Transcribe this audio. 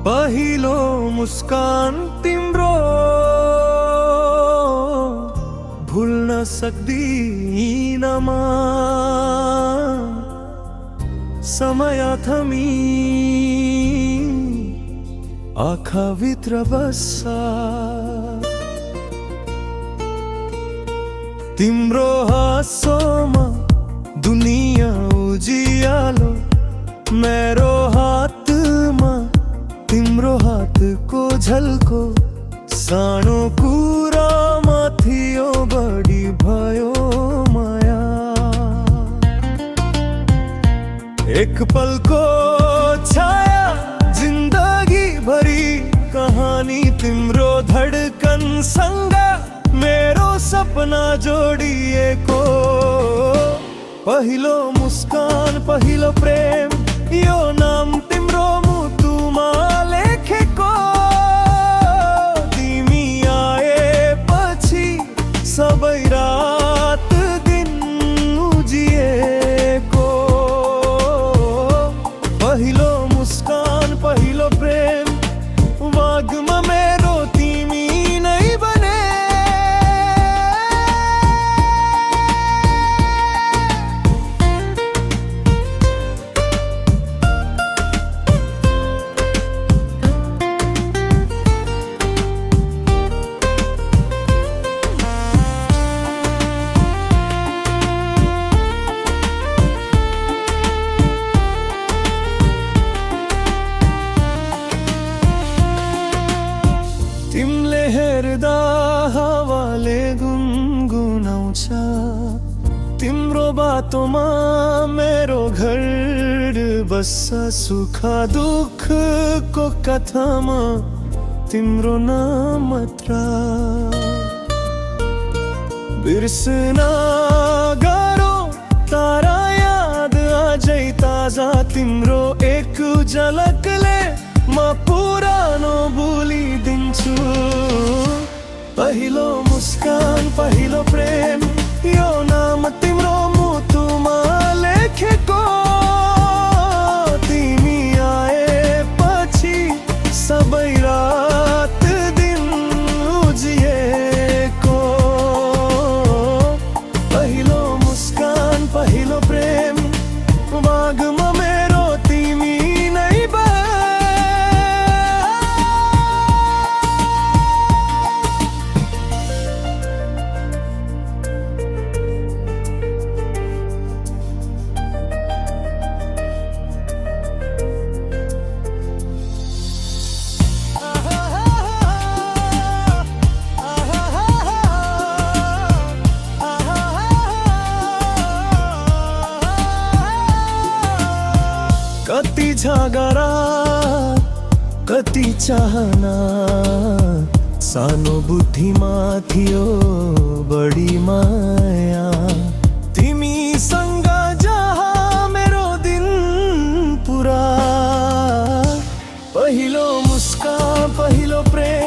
पहिलो मुस्कान तिम्रो भुल्न सक्दिनमा समय थमी आँखाभित्र बस्छ तिम्रो हाँसोमा दुनिया उजियालो मेरो हातमा तिम्रो हातको झल्को सानो कुरामा थियो बढी भयो माया एक पलको छाया जिन्दगी भरी कहानी तिम्रो धडकनसँग मेरो सपना जोडिएको पहिलो मुस्कान पहिलो प्रेम यो नाम तिम्रो मुटुमा लेखेको तिमी आएपछि सबै रात दिन उजिएको पहिलो मुस्कान पहिलो प्रेम भागमा मेरो तिमी नै बने तिमीले हेर्दा हावाले गुनगुनाउँछ तिम्रो बाटोमा मेरो घर बस्छ सुख दुःखको कथामा तिम्रो नाम मात्र बिर्सन गरौ तारा याद अझै ताजा तिम्रो एक झलकले म पुरानो भुलिदिन्छु पहिलो मुस्कान पहिलो प्रेम यो नाम तिम्रो मुटुमा लेखेको तिमी आएपछि सबै रात दिन उजिएको पहिलो मुस्कान पहिलो प्रेम भागमा मेरो तिमी नै कति झगडा कति चाहना सानो बुद्धिमा थियो बढी माया तिमीसँग जहाँ मेरो दिन पुरा पहिलो मुस्कान पहिलो प्रेम